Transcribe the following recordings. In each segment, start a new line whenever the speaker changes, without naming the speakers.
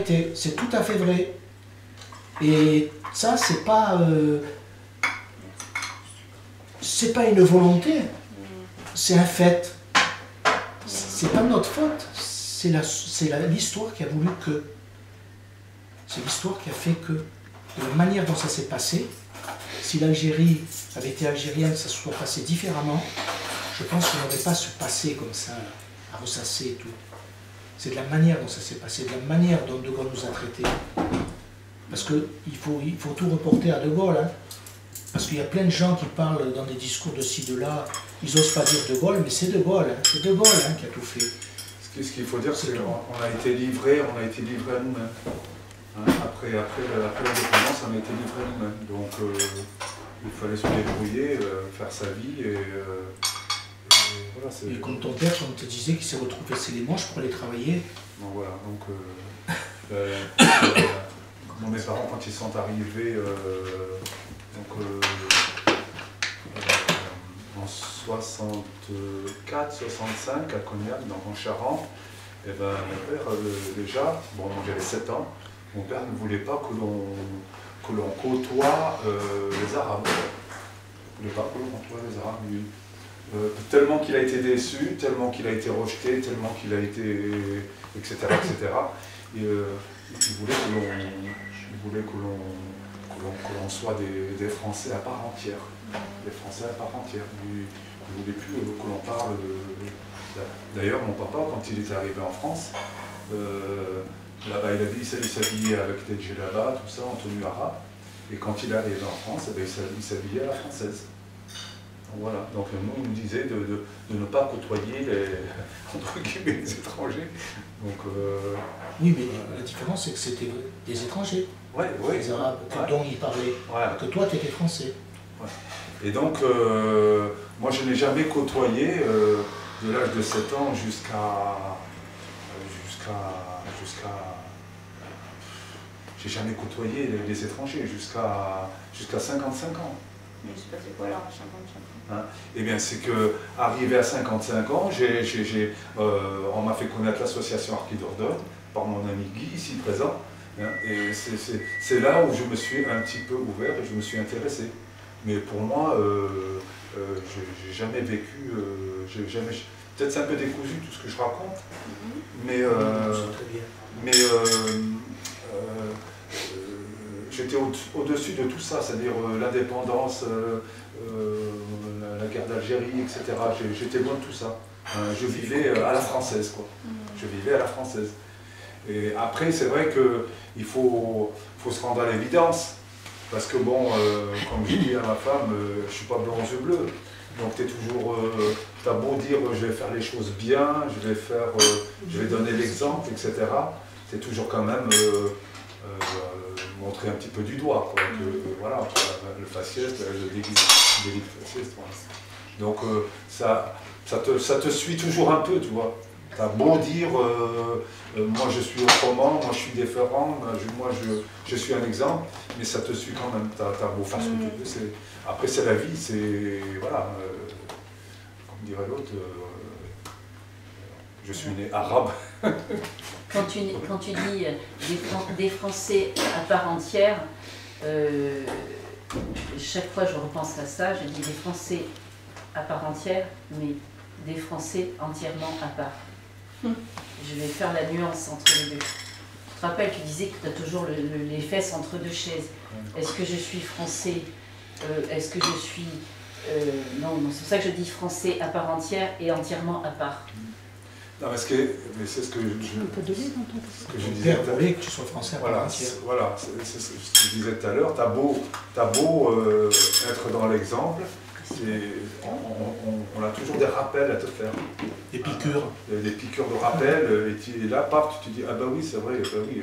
vérité, c'est tout à fait vrai. Et ça, c'est pas une volonté, c'est un fait. C'est pas notre faute, c'est l'histoire qui a voulu que. C'est l'histoire qui a fait que, de la manière dont ça s'est passé, si l'Algérie avait été algérienne, ça se soit passé différemment, je pense qu'on n'aurait pas se passé comme ça, à ressasser et tout. C'est de la manière dont ça s'est passé, de la manière dont De Gaulle nous a traités. Parce qu'il faut tout reporter à De Gaulle. Hein. Parce qu'il y a plein de gens qui parlent dans des discours de ci, de là, ils n'osent pas dire De Gaulle, mais c'est De Gaulle. Hein. C'est De Gaulle qui a tout fait.
Ce qu'il faut dire, c'est qu'on a été livrés à nous-mêmes. Hein, après l'indépendance, on a été livrés à nous-mêmes. Donc il fallait se débrouiller, faire sa vie et voilà.
Et comme ton père, quand on te disait qu'il s'est retrouvé les manches pour aller travailler.
Donc voilà, mes parents, quand ils sont arrivés en 64, 65 à Cognac, donc en Charente, et ben, mon père, déjà, bon, j'avais 7 ans, mon père ne voulait pas que l'on côtoie les Arabes. Il ne voulait pas que l'on côtoie les Arabes, lui. Tellement qu'il a été déçu, tellement qu'il a été rejeté, tellement qu'il a été... etc. etc. Et, il voulait que l'on soit des Français à part entière. Des Français à part entière. Il ne voulait plus que l'on parle de... D'ailleurs, mon papa, quand il est arrivé en France, là-bas, il s'habillait avec des djellabas, tout ça, en tenue arabe. Et quand il est arrivé en France, il s'habillait à la française. Donc, voilà. Donc nous, on nous disait de ne pas côtoyer entre guillemets, les étrangers. Donc,
oui, mais la différence, c'est que c'était des étrangers.
Ouais,
les Arabes dont ils parlaient. Ouais. Que toi, tu étais français.
Ouais. Et donc, moi, je n'ai jamais côtoyé, de l'âge de 7 ans jusqu'à... J'ai jamais côtoyé les étrangers jusqu'à 55 ans.
Mais c'est passé quoi là, à 55 ans?
Hein, eh bien, c'est que, arrivé à 55 ans, on m'a fait connaître l'association Harki d'Ordonne par mon ami Guy, ici présent. Hein, et c'est là où je me suis un petit peu ouvert et je me suis intéressé. Mais pour moi, j'ai jamais vécu, peut-être c'est un peu décousu tout ce que je raconte, mais j'étais au-dessus de tout ça, c'est-à-dire l'indépendance, la guerre d'Algérie, etc. J'étais loin de tout ça. Je vivais à la française, quoi. Je vivais à la française. Et après, c'est vrai qu'il faut se rendre à l'évidence. Parce que bon, comme je dis à ma femme, je ne suis pas blanc aux yeux bleus. Donc tu es toujours, t'as beau dire je vais faire les choses bien, je vais donner l'exemple, etc. C'est toujours quand même montrer un petit peu du doigt, quoi, voilà, le faciès, le délit faciès. Donc ça te suit toujours un peu, tu vois. Tu as beau dire, moi je suis autrement, moi je suis différent, moi je suis un exemple, mais ça te suit quand même, tu as beau faire ce que tu veux. Après c'est la vie, c'est, voilà, comme dirait l'autre, je suis né arabe.
Quand tu dis des Français à part entière, chaque fois je repense à ça, je dis des Français à part entière, mais des Français entièrement à part. Je vais faire la nuance entre les deux. Tu te rappelles, tu disais que tu as toujours les fesses entre deux chaises. Est-ce que je suis français? Est-ce que je suis... non, c'est pour ça que je dis français à part entière et entièrement à part.
Non, mais c'est ce que je disais.
Père voulait que tu sois français à part entière.
Voilà, c'est ce que je disais tout à l'heure. T'as beau être dans l'exemple, on a toujours des rappels à te faire.
Des piqûres.
Des piqûres de rappel. Et là, paf, tu te dis, ah bah oui, c'est vrai, bah oui,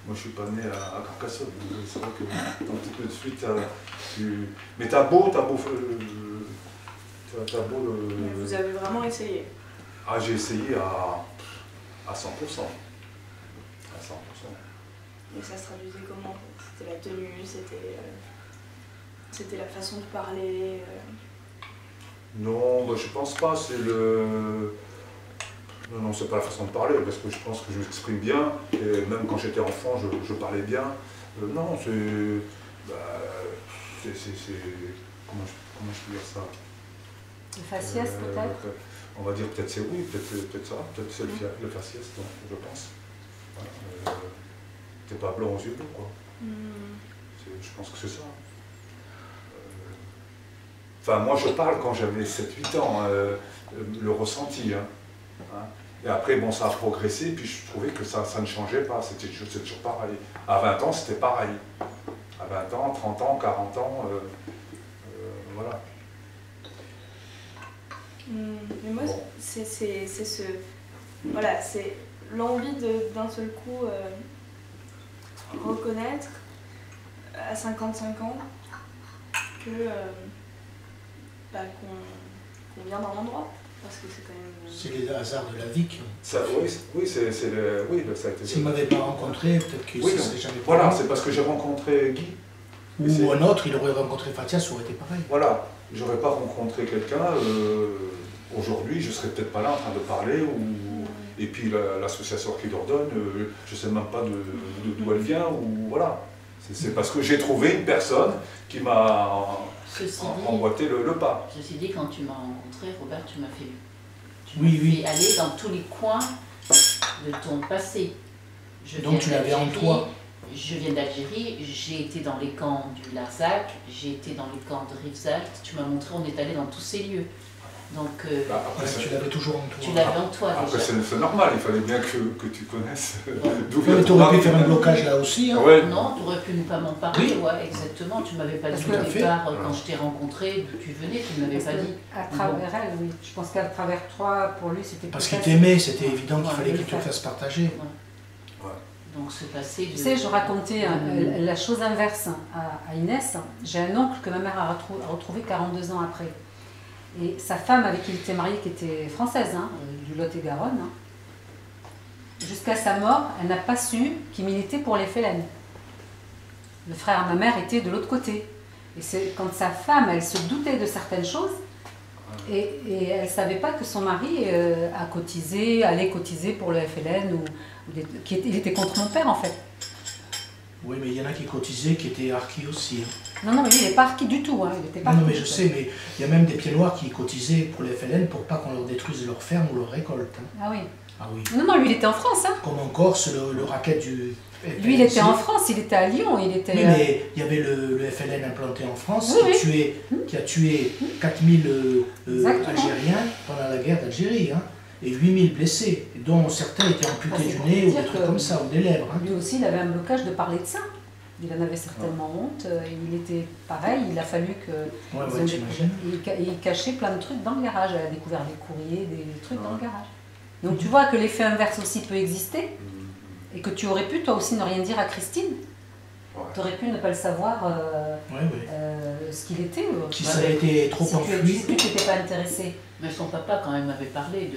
moi je suis pas né à Carcassonne. C'est vrai que donc, tout de suite, mais t'as beau
Mais vous avez vraiment essayé?
Ah, j'ai essayé à 100%. À 100%.
Et ça se traduisait comment? C'était la tenue, c'était la façon de parler?
Non, bah, je pense pas, c'est le... Non, non, c'est pas la façon de parler, parce que je pense que je m'exprime bien, et même quand j'étais enfant, je parlais bien. Non, c'est... Bah, comment je peux dire ça?
Le faciès peut-être.
On va dire peut-être c'est oui, peut-être ça, peut-être c'est le faciès, donc, je pense. Voilà, t'es pas blanc aux yeux bleus, quoi. Je pense que c'est ça. Enfin, moi je parle quand j'avais 7-8 ans, le ressenti. Hein. Et après, bon, ça a progressé, puis je trouvais que ça ne changeait pas, c'était toujours pareil. À 20 ans, c'était pareil. À 20 ans, 30 ans, 40 ans, voilà.
Mais moi,
Bon.
c'est ce... Voilà, c'est l'envie d'un seul coup reconnaître à 55 ans que qu'on vient d'un endroit. Parce que c'est quand même...
C'est les hasards de la vie qui ont...
Ça, oui, ça a été...
S'il ne m'avait pas rencontré, peut-être que
Oui,
ça ne serait jamais
voilà,
pareil.
c'est parce que j'ai rencontré Guy.
Ou un autre, il aurait rencontré Fatia, ça aurait été pareil.
Voilà, j'aurais pas rencontré quelqu'un, aujourd'hui, je serais peut-être pas là en train de parler, et puis l'association qui ordonne, je sais même pas d'où elle vient, ou voilà. C'est parce que j'ai trouvé une personne qui m'a emboîté le pas.
Ceci dit, quand tu m'as rencontré, Robert, tu m'as fait aller dans tous les coins de ton passé.
Donc tu l'avais en toi.
Je viens d'Algérie, j'ai été dans les camps du Larzac, j'ai été dans les camps de Rivesaltes, tu m'as montré, on est allé dans tous ces lieux. Donc,
tu l'avais toujours en toi.
Tu l'avais en toi
après,
déjà.
C'est normal, il fallait bien que tu connaisses d'où
Mais tu aurais pu faire un blocage là aussi. Hein.
Ouais.
Non, tu aurais pu ne pas m'en parler, ouais, exactement. Tu m'avais pas dit au départ, quand je t'ai rencontré, d'où tu venais, tu ne m'avais pas dit.
À travers elle, oui. Je pense qu'à travers toi, pour lui, c'était
Parce
plus
qu'il
facile.
t'aimait, c'était évident qu'il fallait qu'il te fasse partager.
Donc ce passé de...
Tu sais, je racontais la chose inverse à Inès. J'ai un oncle que ma mère a retrouvé 42 ans après. Et sa femme avec qui il était marié, qui était française, du Lot-et-Garonne, jusqu'à sa mort, elle n'a pas su qu'il militait pour les FLN. Le frère à ma mère était de l'autre côté. Et c'est quand sa femme, elle se doutait de certaines choses, et elle ne savait pas que son mari a cotisé, allait cotiser pour le FLN, il était contre mon père en fait.
Oui, mais il y en a qui cotisaient, qui étaient harkis aussi.
Non, mais lui, il n'est pas harki du tout. Il était pas
non, mais je sais, mais il y a même des pieds noirs qui cotisaient pour les FLN pour pas qu'on leur détruise leur ferme ou leur récolte.
Ah oui.
Ah oui.
Non, lui, il était en France.
Comme en Corse, le racket du FLN.
Lui, il était en France, il était à Lyon.
Oui, mais il y avait le FLN implanté en France qui a tué 4000 Algériens pendant la guerre d'Algérie. Et 8000 blessés, dont certains étaient amputés du nez ou des trucs comme ça, ou des lèvres.
Lui aussi, il avait un blocage de parler de ça. Il en avait certainement honte, et il était pareil, il a fallu que... il cachait plein de trucs dans le garage, elle a découvert des courriers, des trucs dans le garage. Donc tu vois que l'effet inverse aussi peut exister, et que tu aurais pu toi aussi ne rien dire à Christine. Tu aurais pu ne pas le savoir ce qu'il était.
Si ça a été trop enfui.
Si tu n'étais pas intéressé.
Mais son papa quand même avait parlé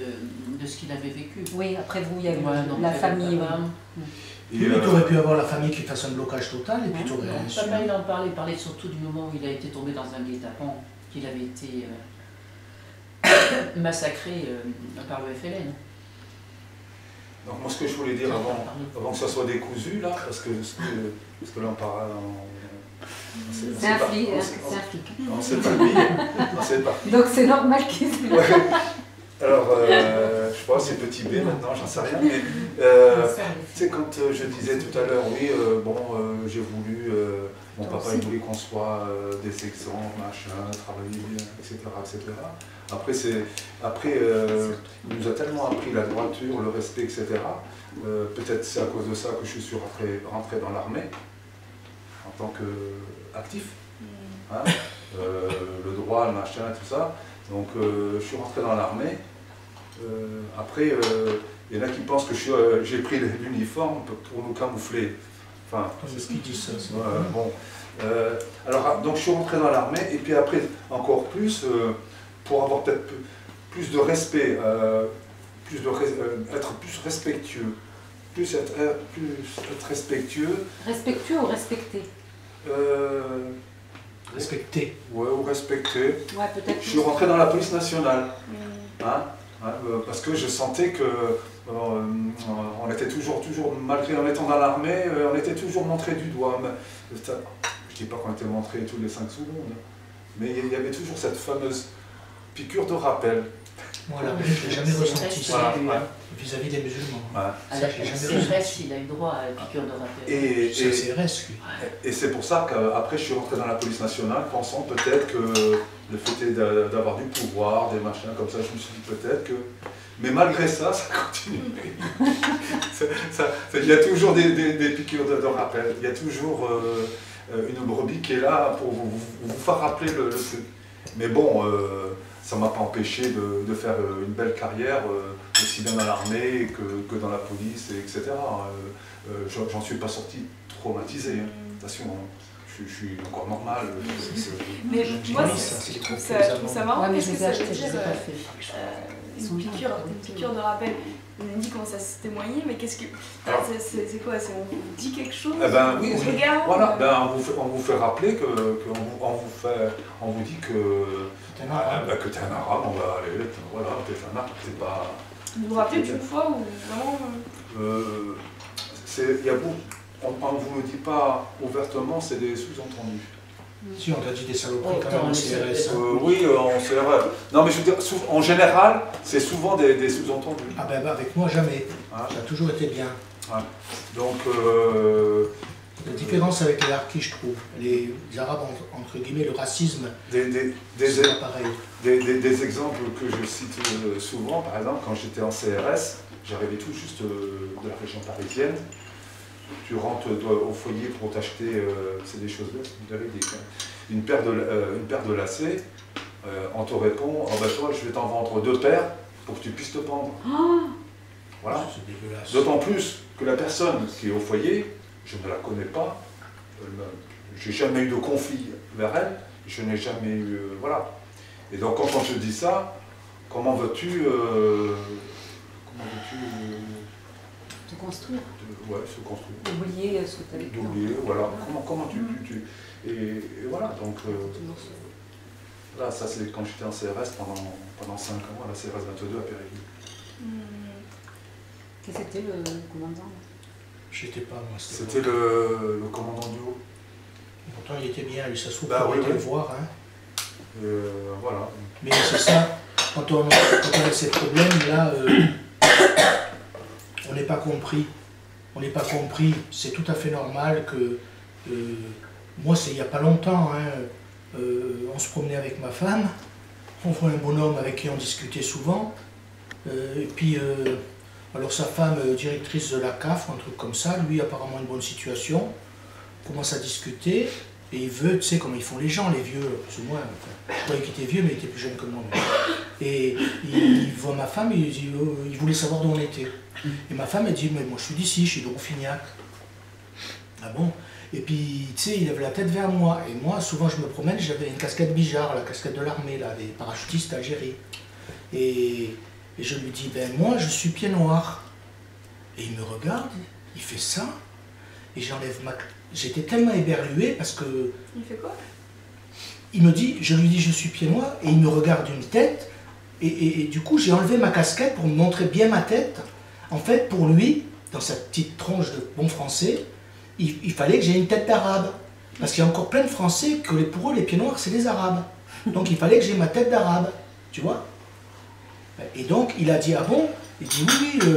de ce qu'il avait vécu.
Oui, après vous, il y avait la famille.
Tu aurais pu avoir la famille qui fasse un blocage total et puis tu aurais
rien su. Papa il en parlait, il parlait surtout du moment où il a été tombé dans un guet-apens, qu'il avait été massacré par le FLN.
Donc moi ce que je voulais dire avant que ça soit décousu là, parce que là on parle...
C'est un flic.
C'est parti.
Donc c'est normal qu'ils...
Alors, je sais pas, c'est petit B maintenant, j'en sais rien, mais tu sais, quand je disais tout à l'heure, oui, j'ai voulu, mon papa il voulait qu'on soit des exemples, machin, travailler bien, etc. Après, il nous a tellement appris la droiture, le respect, etc. Peut-être c'est à cause de ça que je suis rentré dans l'armée, en tant qu'actif. Le droit, le machin, tout ça. Donc je suis rentré dans l'armée. Après, il y en a qui pensent que j'ai pris l'uniforme pour nous camoufler. Enfin,
c'est ce qu'ils disent ça.
Alors, donc je suis rentré dans l'armée, et puis après, encore plus, pour avoir peut-être plus de respect, être plus respectueux. Être respectueux.
Respectueux ou respecté
Respecté.
Ouais, ou respecté.
Ouais, peut-être.
Je suis rentré dans la police nationale. Hein, parce que je sentais que on était toujours, malgré en étant dans l'armée, on était toujours montré du doigt. Je ne dis pas qu'on était montré tous les 5 secondes, mais il y avait toujours cette fameuse piqûre de rappel.
Voilà, je n'ai jamais ressenti ça
Voilà,
vis-à-vis des musulmans.
ouais.
À
Ça,
la
je l'ai jamais
CRS,
ressenti.
il a eu droit à la piqûre de rappel.
C'est le CRS, lui.
Et c'est pour ça qu'après je suis rentré dans la police nationale, pensant peut-être que le fait d'avoir du pouvoir, des machins comme ça, je me suis dit peut-être que... Mais malgré ça, ça continue. Il y a toujours des piqûres de rappel, il y a toujours une brebis qui est là pour vous faire rappeler le truc. Mais bon, ça ne m'a pas empêché de faire une belle carrière, aussi bien dans l'armée que dans la police, etc. J'en suis pas sorti traumatisé, hein. Attention, hein. Je suis encore normal.
Mais moi,
Oui, ça, c'est
je
les
trouve
comptes
ça marrant.
Ouais, mais
Qu'est-ce
je
que
les ai
ça
achetés,
veut
je les ai
dire,
pas fait.
une piqûre de rappel? On a dit comment ça se témoignait, mais qu'est-ce que... C'est quoi? On vous dit quelque chose?
Eh ben, oui,
on vous regarde?
voilà, ben, on vous fait rappeler on vous dit que
T'es un arabe.
que t'es un arabe, on va aller, voilà, t'es un arabe, c'est pas...
Vous vous rappelez d'une fois où vraiment...
Il y a beaucoup, on ne vous le dit pas ouvertement, c'est des sous-entendus.
Si, on t'a dit des saloperies quand
Autant
même au
les
CRS. hein.
Oui, on sait vrai. Non, mais je veux dire, en général, c'est souvent des sous-entendus.
Ah ben avec moi, jamais.
Hein.
Ça a toujours été bien.
Donc,
La différence avec les harkis, je trouve. Les arabes, entre guillemets, le racisme, c'est pas pareil.
des exemples que je cite souvent, par exemple, quand j'étais en CRS, j'arrivais tout juste de la région parisienne. Tu rentres au foyer pour t'acheter, c'est des choses véridiques, hein. Une paire de lacets, on te répond, oh ben toi je vais t'en vendre 2 paires pour que tu puisses te pendre. Voilà.
C'est dégueulasse.
D'autant plus que la personne qui est au foyer, je ne la connais pas, j'ai jamais eu de conflit vers elle, je n'ai jamais eu, voilà. Et donc quand on te dit ça, comment veux-tu
Te construire.
Ouais, se construire.
Oublier ce que tu as vécu.
D'oublier, voilà. Comment tu... Et voilà, donc... Là, ça c'est quand j'étais en CRS pendant 5 ans, à la CRS 22 à Périgueux.
Quel c'était le commandant?
J'étais pas, moi.
C'était le commandant du haut.
Pourtant, il était bien, lui, ça se trouve,
Bah,
pour
oui,
été
oui.
le voir. Hein.
Voilà.
Mais c'est ça, quand on a ces problèmes-là, on n'est pas compris. On n'est pas compris. C'est tout à fait normal que... moi, c'est il n'y a pas longtemps, hein, on se promenait avec ma femme, on voit un bonhomme avec qui on discutait souvent, et puis, alors sa femme, directrice de la CAF, un truc comme ça, lui apparemment une bonne situation, commence à discuter, et il veut, tu sais comment ils font les gens, les vieux, plus ou moins, enfin, je croyais qu'il était vieux, mais il était plus jeune que moi. Et il voit ma femme, il dit, il voulait savoir d'où on était. Et ma femme, elle dit, mais moi je suis d'ici, je suis de Rouffignac. Ah bon? Et puis, tu sais, il lève la tête vers moi. Et moi, souvent, je me promène, j'avais une casquette Bijard, la casquette de l'armée, là, des parachutistes d'Algérie. Et je lui dis, ben moi, je suis pied noir. Et il me regarde, il fait ça, et j'enlève ma... J'étais tellement éberlué parce que...
Il fait quoi?
Il me dit, je lui dis, je suis pied noir, et il me regarde d'une tête, et du coup, j'ai enlevé ma casquette pour me montrer bien ma tête. En fait, pour lui, dans sa petite tronche de bon français, il fallait que j'ai une tête d'arabe. Parce qu'il y a encore plein de Français que pour eux, les pieds noirs, c'est des arabes. Donc il fallait que j'ai ma tête d'arabe, tu vois. Et donc il a dit, ah bon? Il dit, oui, oui.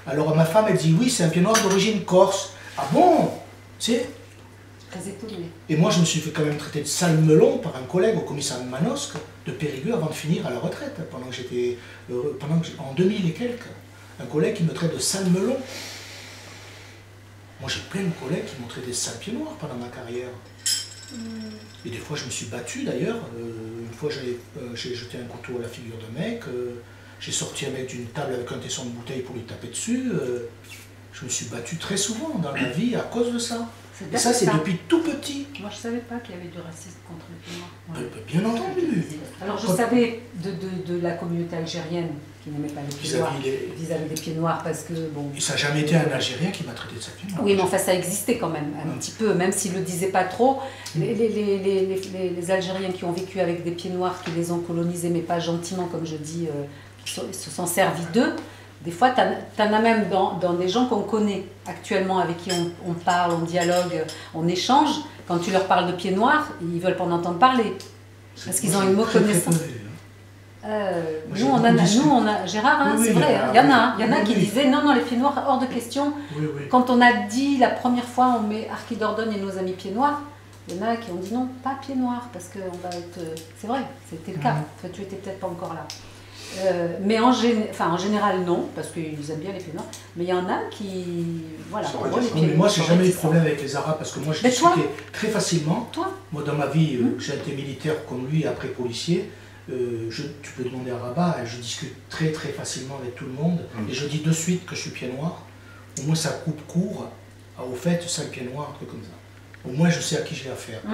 Alors ma femme, elle dit, oui, c'est un pied noir d'origine corse. Ah bon? Tu sais.
Très étonné.
Et moi, je me suis fait quand même traiter de sale melon par un collègue au commissariat de Manosque, de Périgueux, avant de finir à la retraite, pendant que j'étais, en 2000 et quelques. Un collègue qui me traite de sale melon. Moi, j'ai plein de collègues qui m'ont traité de sale pied noir pendant ma carrière. Et des fois, je me suis battu d'ailleurs. Une fois, j'ai jeté un couteau à la figure d'un mec. J'ai sorti un mec d'une table avec un tesson de bouteille pour lui taper dessus. Je me suis battu très souvent dans ma vie à cause de ça. Et ça, c'est depuis tout petit.
Moi, je ne savais pas qu'il y avait du racisme contre les pieds noirs. Ouais.
Bien entendu.
Alors, je savais de la communauté algérienne qui n'aimait pas les pieds noirs vis-à-vis des pieds noirs parce que, bon...
Et ça n'a jamais été un Algérien qui m'a traité de ça.
Oui, mais enfin, ça existait quand même, un petit peu, même s'il ne le disait pas trop. Les Algériens qui ont vécu avec des pieds noirs, qui les ont colonisés, mais pas gentiment, comme je dis, qui se sont servis d'eux. Des fois, tu en as même dans des gens qu'on connaît actuellement, avec qui on parle, on dialogue, on échange. Quand tu leur parles de pieds noirs, ils ne veulent pas en entendre parler. Parce qu'ils ont une mauvaise connaissance. Nous, on a Gérard, hein,
Oui,
c'est
oui,
vrai. Il y en a qui
oui.
disaient non, les pieds noirs, hors de question.
Oui, oui.
Quand on a dit la première fois, on met Archi Dordogne et nos amis pieds noirs, il y en a qui ont dit non, pas pieds noirs, parce qu'on va être. C'est vrai, c'était le cas. Enfin, tu étais peut-être pas encore là. Mais en général, non, parce qu'ils aiment bien les pieds noirs. Mais il y en a qui. Voilà,
Ça
pour
aurait
eux,
été
les
ça.
pieds
Mais moi,
noirs
j'ai
sont
jamais eu de
réticents.
problème avec les Arabes parce que moi, je
Mais toi
discutais très facilement.
Toi
Moi, dans ma vie, j'ai été militaire comme lui, après policier. Tu peux demander à Rabat, je discute très très facilement avec tout le monde. Et je dis de suite que je suis pied noir. Au moins, ça coupe court au fait, 5 pieds noirs, un truc comme ça. Au moins, je sais à qui j'ai affaire.
Ouais.